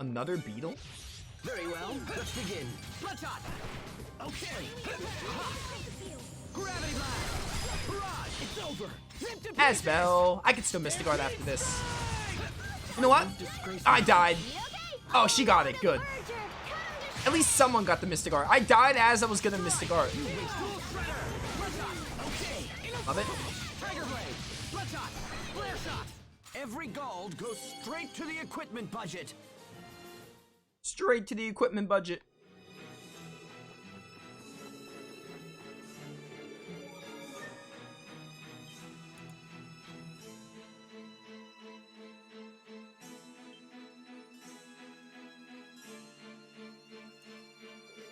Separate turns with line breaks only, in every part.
Another beetle?
Very well, let's begin. Bloodshot! Okay! Aha. Gravity blast! Barrage! It's over! Zip to
Asbel! I can still Mystic Guard after this. You know what? I died. Oh, she got it. Good. At least someone got the Mystic Guard. I died as I was gonna Mystic Guard. Love it.
Tiger Blade! Bloodshot! Flare shot! Every gold goes straight to the equipment budget.
Straight to the equipment budget.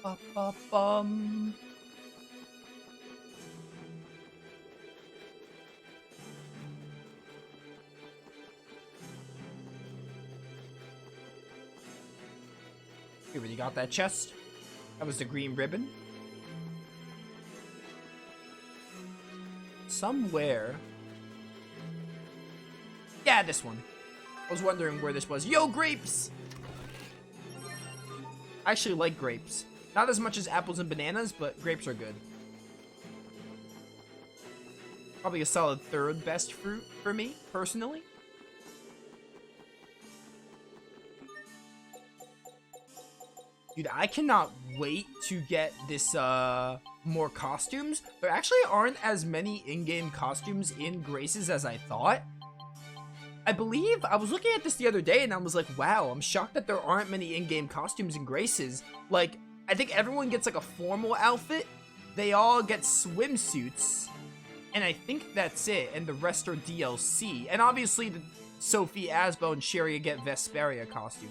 Ba-ba-bum. We already got that chest. That was the green ribbon. Somewhere. Yeah, this one. I was wondering where this was. Yo, grapes! I actually like grapes. Not as much as apples and bananas, but grapes are good. Probably a solid third best fruit for me, personally. Dude, I cannot wait to get this, more costumes. There actually aren't as many in-game costumes in Graces as I thought. I believe, I was looking at this the other day and I was like, wow, I'm shocked that there aren't many in-game costumes in Graces. Like, I think everyone gets like a formal outfit. They all get swimsuits. And I think that's it. And the rest are DLC. And obviously, the Sophie, Asbo, and Sherry get Vesperia costume.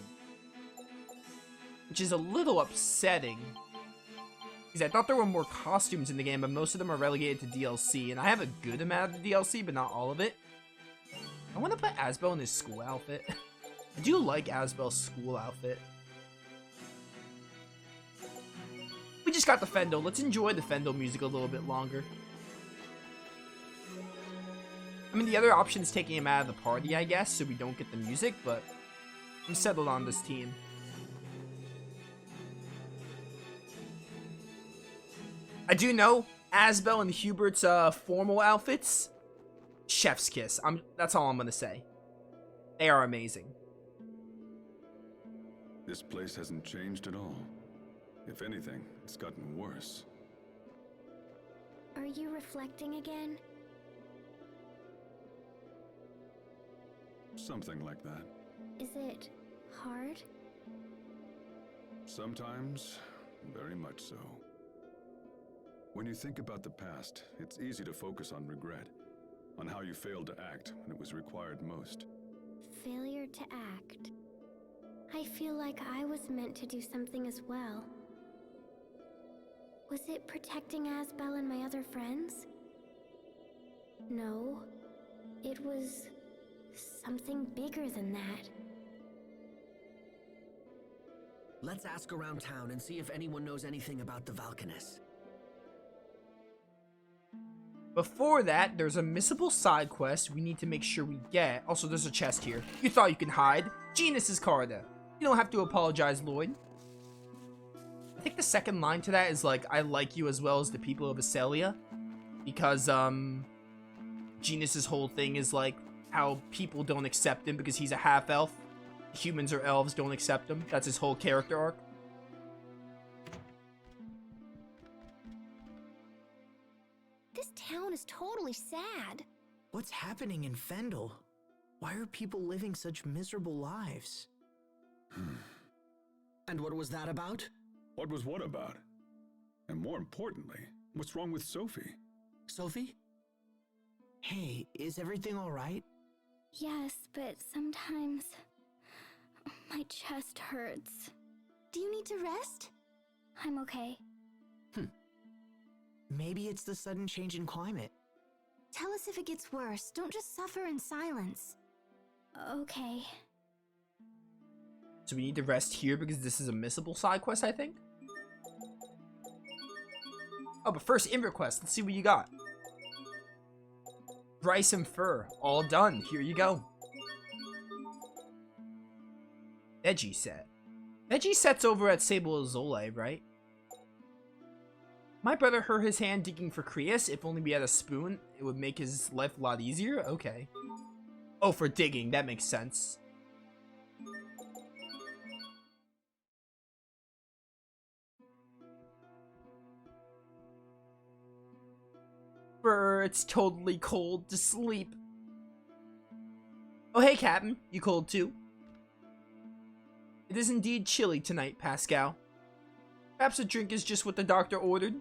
Which is a little upsetting. Because I thought there were more costumes in the game, but most of them are relegated to DLC. And I have a good amount of the DLC, but not all of it. I want to put Asbel in his school outfit. I do like Asbel's school outfit. We just got the Fendel. Let's enjoy the Fendel music a little bit longer. I mean, the other option is taking him out of the party, I guess, so we don't get the music, but I'm settled on this team. I do know Asbel and Hubert's formal outfits, chef's kiss. That's all I'm gonna say. They are amazing.
This place hasn't changed at all. If anything, it's gotten worse.
Are you reflecting again?
Something like that.
Is it hard?
Sometimes, very much so. When you think about the past, it's easy to focus on regret, on how you failed to act when it was required most.
Failure to act. I feel like I was meant to do something as well. Was it protecting Asbel and my other friends? No. It was something bigger than that.
Let's ask around town and see if anyone knows anything about the Valkanus.
Before that, there's a missable side quest we need to make sure we get. Also, there's a chest here. You thought you can hide? Genus's Carta. You don't have to apologize, Lloyd. I think the second line to that is like, I like you as well as the people of Acelia. Because, Genus's whole thing is like, how people don't accept him because he's a half-elf. Humans or elves don't accept him. That's his whole character arc.
This town is totally sad.
What's happening in Fendel? Why are people living such miserable lives?
And what was that about?
What was what about? And more importantly, what's wrong with Sophie?
Sophie?
Hey, is everything all right?
Yes, but sometimes my chest hurts. Do you need to rest? I'm okay.
Maybe it's the sudden change in climate.
Tell us if it gets worse. Don't just suffer in silence. Okay.
So we need to rest here because this is a missable side quest, I think. Oh, but first, in request. Let's see what you got. Bryce and Fur. All done. Here you go. Veggie set. Veggie set's over at Sable Azole, right? My brother hurt his hand digging for Creus. If only we had a spoon, it would make his life a lot easier. Okay. Oh, for digging. That makes sense. Brr, it's totally cold to sleep. Oh, hey, Captain. You cold too? It is indeed chilly tonight, Pascal. Perhaps a drink is just what the doctor ordered.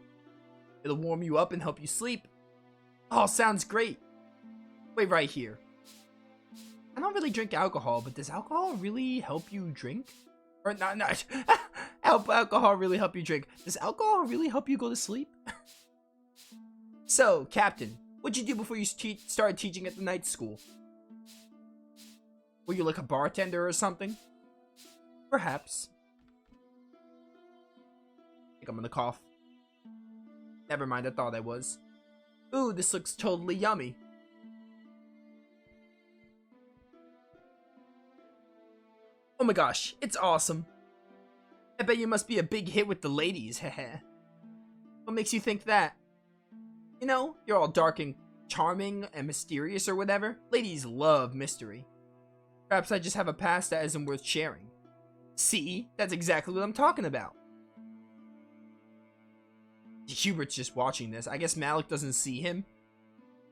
It'll warm you up and help you sleep. Oh, sounds great. Wait right here. I don't really drink alcohol, but does alcohol really help you drink? Or not. Alcohol really help you drink. Does alcohol really help you go to sleep? So, Captain, what'd you do before you started teaching at the night school? Were you like a bartender or something? Perhaps. I think I'm gonna cough. Never mind, I thought I was. Ooh, this looks totally yummy. Oh my gosh, it's awesome. I bet you must be a big hit with the ladies, heh. What makes you think that? You know, you're all dark and charming and mysterious or whatever. Ladies love mystery. Perhaps I just have a past that isn't worth sharing. See? That's exactly what I'm talking about. Hubert's just watching this. I guess Malik doesn't see him.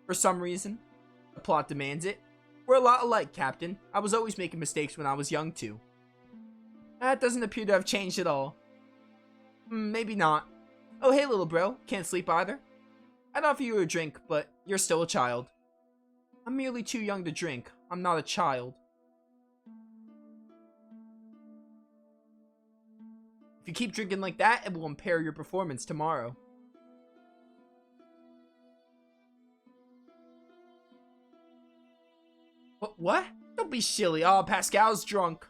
For some reason. The plot demands it. We're a lot alike, Captain. I was always making mistakes when I was young, too. That doesn't appear to have changed at all. Maybe not. Oh, hey, little bro. Can't sleep either? I'd offer you a drink, but you're still a child. I'm merely too young to drink. I'm not a child. If you keep drinking like that, it will impair your performance tomorrow. What? Don't be silly. Oh, Pascal's drunk.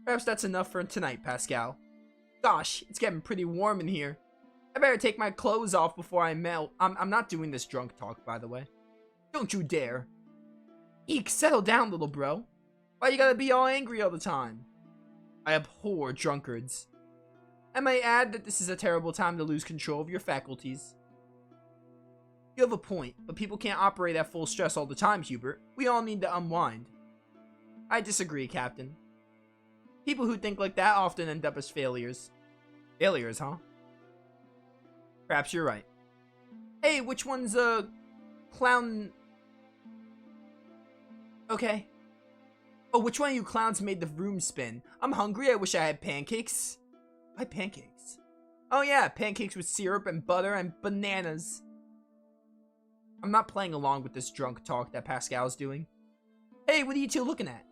Perhaps that's enough for tonight, Pascal. Gosh, it's getting pretty warm in here. I better take my clothes off before I melt. I'm not doing this drunk talk, by the way. Don't you dare. Eek, settle down, little bro. Why you gotta be all angry all the time? I abhor drunkards. I might add that this is a terrible time to lose control of your faculties. You have a point, but people can't operate at full stress all the time, Hubert. We all need to unwind. I disagree, Captain. People who think like that often end up as failures. Failures, huh? Perhaps you're right. Hey, which one's a clown? Okay. Oh, which one of you clowns made the room spin? I'm hungry. I wish I had pancakes. Why pancakes? Oh yeah, pancakes with syrup and butter and bananas. I'm not playing along with this drunk talk that Pascal's doing. Hey, what are you two looking at?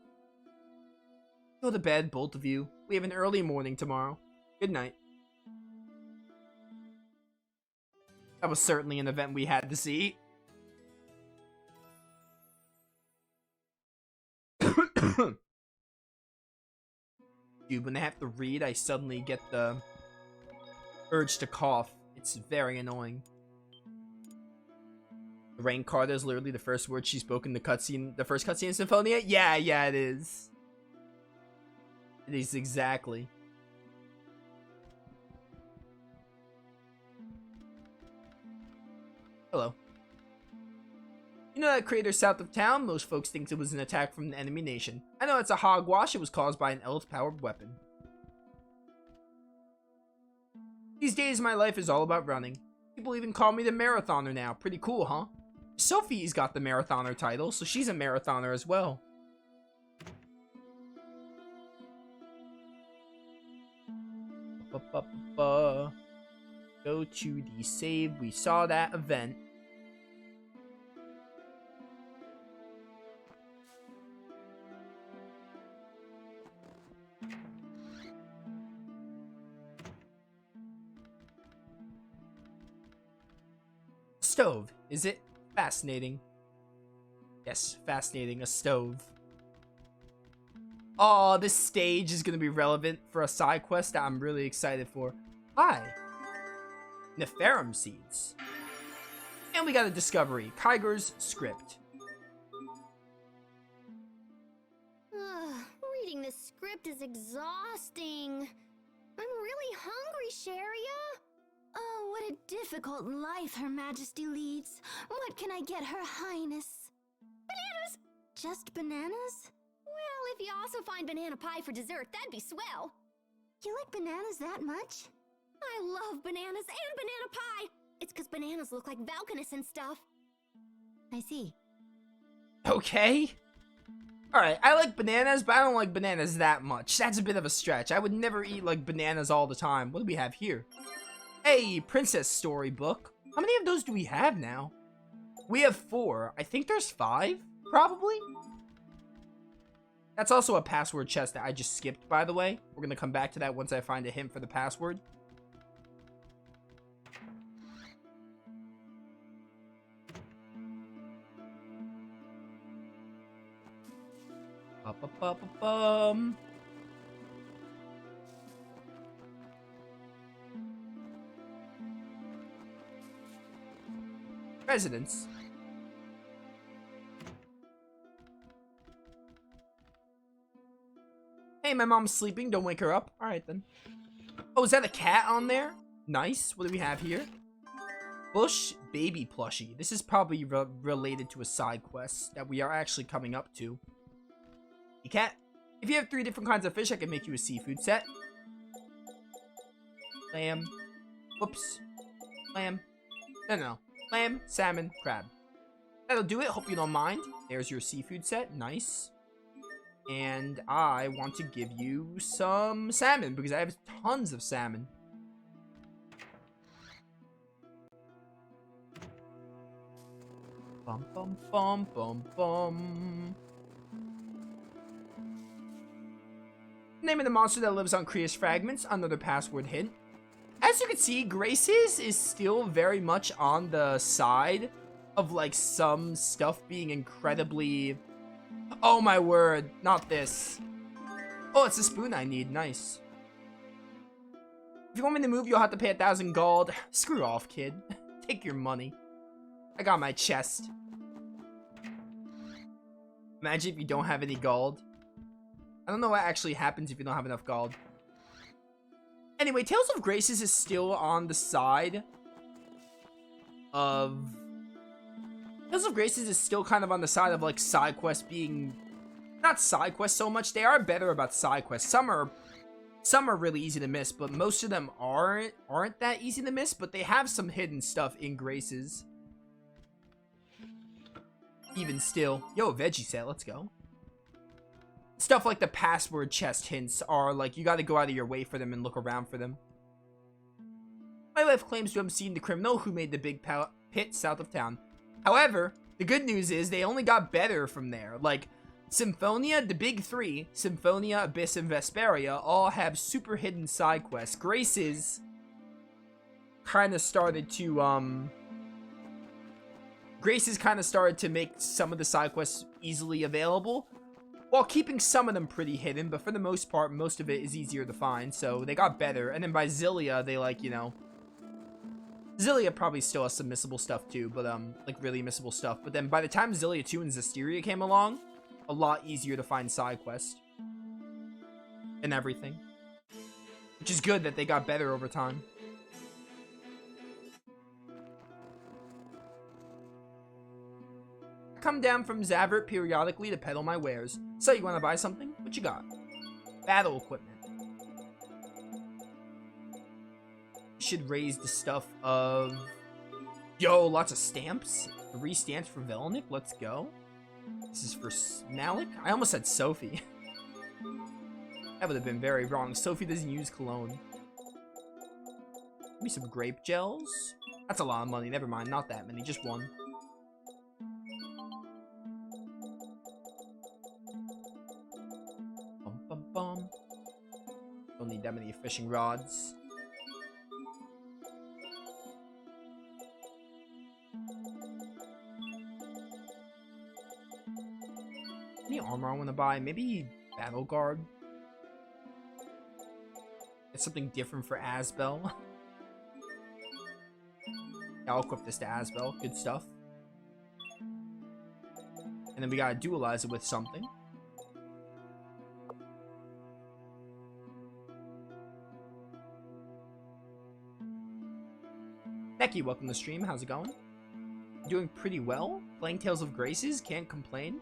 Go to bed, both of you. We have an early morning tomorrow. Good night. That was certainly an event we had to see. Dude, when I have to read, I suddenly get the urge to cough. It's very annoying. The rain card is literally the first word she spoke in the cutscene, the first cutscene in Symphonia? Yeah, it is. It is exactly. Hello. You know that crater south of town? Most folks think it was an attack from the enemy nation. I know it's a hogwash. It was caused by an elf-powered weapon. These days, my life is all about running. People even call me the marathoner now. Pretty cool, huh? Sophie's got the marathoner title, so she's a marathoner as well. Go to the save. We saw that event. Stove, is it? Fascinating. Yes, fascinating. A stove. Oh, this stage is going to be relevant for a side quest that I'm really excited for. Hi. Neferum seeds. And we got a discovery. Kyger's script.
Reading this script is exhausting. I'm really hungry, Sharia. Oh, what a difficult life Her Majesty leads. What can I get Her Highness? Bananas! Just bananas? Well, if you also find banana pie for dessert, that'd be swell. You like bananas that much? I love bananas and banana pie! It's because bananas look like Valkanus and stuff. I see.
Okay. Alright, I like bananas, but I don't like bananas that much. That's a bit of a stretch. I would never eat, like, bananas all the time. What do we have here? Hey, princess storybook. How many of those do we have now? We have 4. I think there's 5, probably? That's also a password chest that I just skipped, by the way. We're gonna come back to that once I find a hint for the password. Ba-ba-ba-ba-bum. Residence. Hey, my mom's sleeping. Don't wake her up. All right, then. Oh, is that a cat on there? Nice. What do we have here? Bush baby plushie. This is probably related to a side quest that we are actually coming up to. Hey, cat. If you have 3 different kinds of fish, I can make you a seafood set. Lamb. Whoops. Lamb. No. Lamb, salmon, crab. That'll do it. Hope you don't mind. There's your seafood set. Nice. And I want to give you some salmon because I have tons of salmon. Bum bum bum bum bum. Name of the monster that lives on Kriya's fragments. Another password hint. As you can see, Grace's is still very much on the side of like some stuff being incredibly... Oh my word, not this. Oh, it's a spoon I need, nice. If you want me to move, you'll have to pay 1,000 gold. Screw off, kid. Take your money. I got my chest. Imagine if you don't have any gold. I don't know what actually happens if you don't have enough gold. Anyway, Tales of Graces is still on the side of... Tales of Graces is still kind of on the side of, like, side quests being... Not side quests so much. They are better about side quests. Some are really easy to miss, but most of them aren't that easy to miss, but they have some hidden stuff in Graces. Even still. Yo, veggie set, let's go. Stuff like the password chest hints are like, you gotta go out of your way for them and look around for them. My wife claims to have seen the criminal who made the big pit south of town. However, the good news is they only got better from there. Like, Symphonia, the big 3, Symphonia, Abyss, and Vesperia all have super hidden side quests. Graces kind of started to, Graces kind of started to make some of the side quests easily available, while keeping some of them pretty hidden, but for the most part, most of it is easier to find, so they got better. And then by Zillia, they, like, you know... Zillia probably still has some missable stuff, too, but, like, really missable stuff. But then by the time Zillia 2 and Zestiria came along, a lot easier to find side quests. And everything. Which is good that they got better over time. I come down from Zavert periodically to peddle my wares. So, you want to buy something? What you got? Battle equipment. Should raise the stuff of... Yo, lots of stamps. 3 stamps for Velanik. Let's go. This is for Malik. I almost said Sophie. That would have been very wrong. Sophie doesn't use cologne. Give me some grape gels. That's a lot of money. Never mind. Not that many. Just 1. Bum, bum, bum. Don't need that many fishing rods. Any armor I want to buy? Maybe Battle Guard. Get something different for Asbel. I'll equip this to Asbel. Good stuff. And then we gotta dualize it with something. Becky, welcome to the stream. How's it going? Doing pretty well. Playing Tales of Graces, can't complain.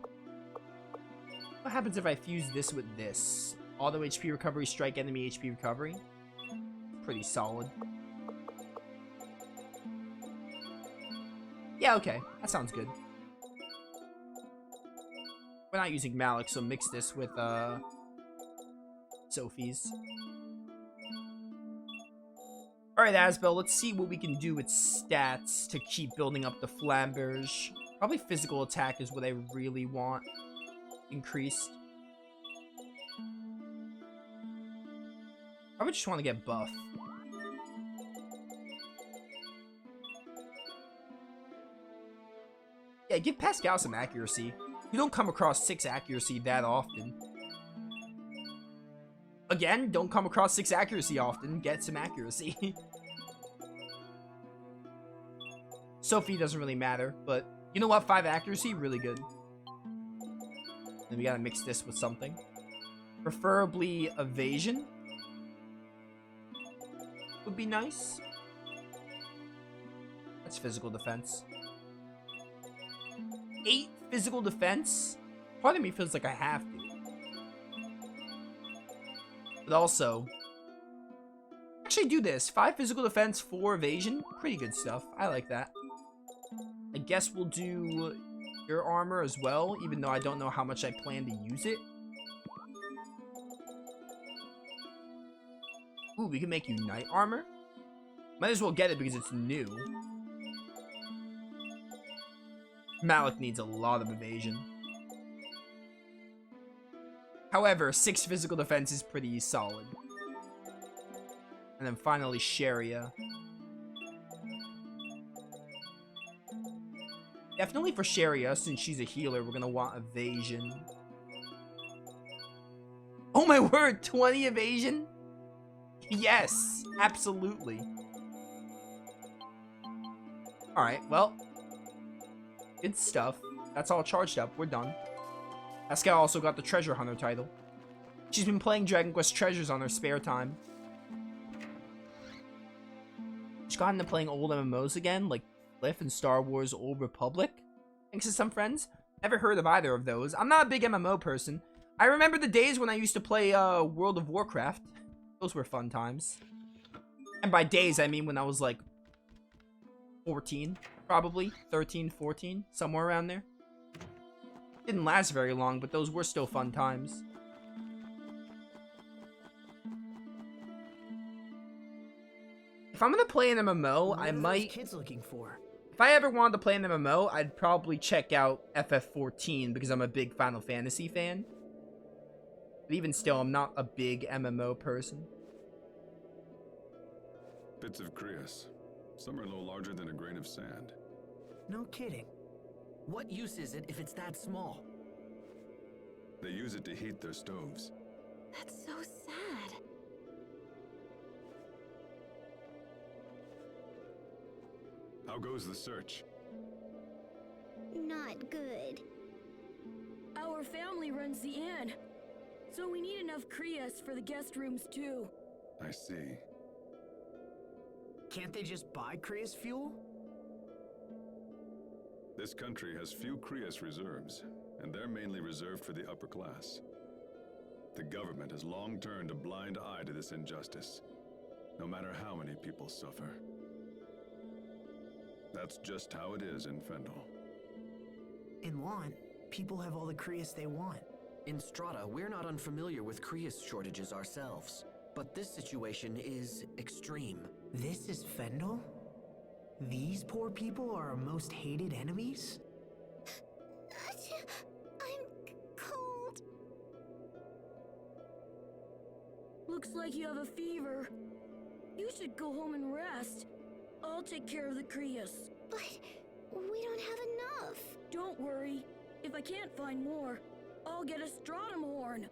What happens if I fuse this with this? Auto HP recovery, strike enemy HP recovery. Pretty solid. Yeah, okay. That sounds good. We're not using Malik, so mix this with, Sophie's. Alright, Asbel, let's see what we can do with stats to keep building up the Flamberge. Probably physical attack is what I really want increased. I would just want to get buff. Yeah, give Pascal some accuracy. You don't come across 6 accuracy that often. Again, don't come across 6 accuracy often. Get some accuracy. Sophie doesn't really matter, but you know what? 5 accuracy, really good. Then we gotta mix this with something. Preferably evasion would be nice. That's physical defense. 8 physical defense? Part of me feels like I have to. But also, actually do this. 5 physical defense, 4 evasion. Pretty good stuff. I like that. I guess we'll do your armor as well, even though I don't know how much I plan to use it. Ooh, we can make you knight armor. Might as well get it because it's new. Malik needs a lot of evasion. However, 6 physical defense is pretty solid. And then finally, Sharia. Definitely for Sharia, since she's a healer, we're gonna want evasion. Oh my word, 20 evasion? Yes, absolutely. Alright, well. Good stuff. That's all charged up. We're done. Pascal also got the Treasure Hunter title. She's been playing Dragon Quest Treasures on her spare time. She's gotten into playing old MMOs again, like Cliff and Star Wars Old Republic. Thanks to some friends. Never heard of either of those. I'm not a big MMO person. I remember the days when I used to play World of Warcraft. Those were fun times. And by days, I mean when I was like 14, probably. 13, 14, somewhere around there. Didn't last very long, but those were still fun times. If I'm gonna play an MMO, I might...
kids looking for?
If I ever wanted to play an MMO, I'd probably check out FF14 because I'm a big Final Fantasy fan. But even still, I'm not a big MMO person.
Bits of Creus. Some are no larger than a grain of sand.
No kidding.
What use is it if it's that small?
They use it to heat their stoves.
That's so sad.
How goes the search?
Not good.
Our family runs the inn, so we need enough Creus for the guest rooms too.
I see.
Can't they just buy Creus fuel?
This country has few Creus reserves, and they're mainly reserved for the upper class. The government has long turned a blind eye to this injustice, no matter how many people suffer. That's just how it is in Fendel.
In Lon, people have all the Creus they want.
In Strata, we're not unfamiliar with Creus shortages ourselves. But this situation is extreme.
This is Fendel? These poor people are our most hated enemies?
I'm cold.
Looks like you have a fever. You should go home and rest. I'll take care of the Creus.
But we don't have enough.
Don't worry. If I can't find more, I'll get a stratum horn.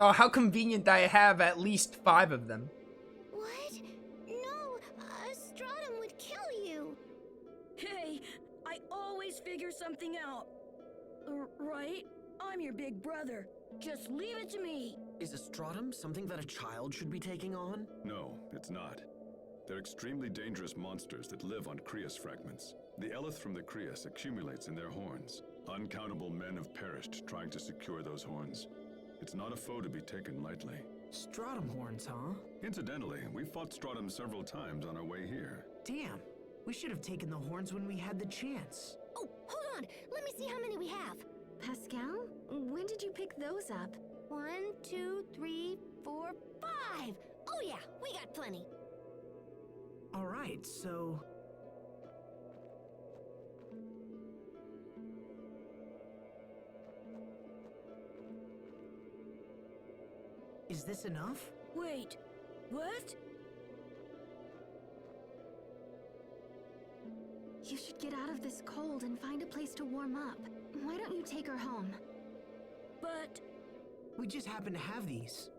Oh, how convenient that I have at least 5 of them.
What? No, a stratum would kill you.
Hey, I always figure something out. Right? I'm your big brother. Just leave it to me.
Is a stratum something that a child should be taking on?
No, it's not. They're extremely dangerous monsters that live on Crius fragments. The eleth from the Crius accumulates in their horns. Uncountable men have perished trying to secure those horns. It's not a foe to be taken lightly.
Stratum horns, huh?
Incidentally, we fought Stratum several times on our way here.
Damn, we should have taken the horns when we had the chance.
Oh, hold on. Let me see how many we have. Pascal, when did you pick those up? 1, 2, 3, 4, 5. Oh yeah, we got plenty.
All right, so... Is this enough?
Wait, what?
You should get out of this cold and find a place to warm up. Why don't you take her home?
But...
We just happen to have these.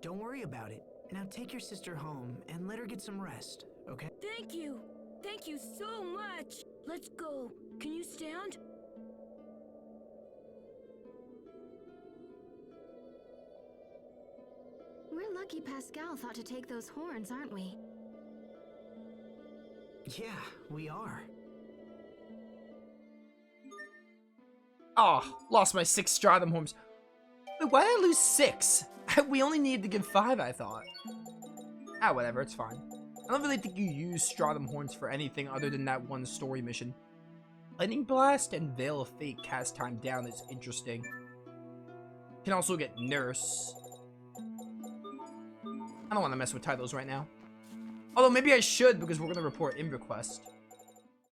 Don't worry about it. Now take your sister home and let her get some rest, okay?
Thank you. Thank you so much. Let's go. Can you stand?
We're lucky Pascal thought to take those horns, aren't we?
Yeah, we are.
Oh, lost my 6 stratum horns. Wait, why did I lose 6? We only needed to get 5, I thought. Ah, whatever, it's fine. I don't really think you use stratum horns for anything other than that one story mission. Lightning Blast and Veil of Fate cast time down is interesting. Can also get Nurse. I don't want to mess with titles right now. Although maybe I should because we're going to report in request.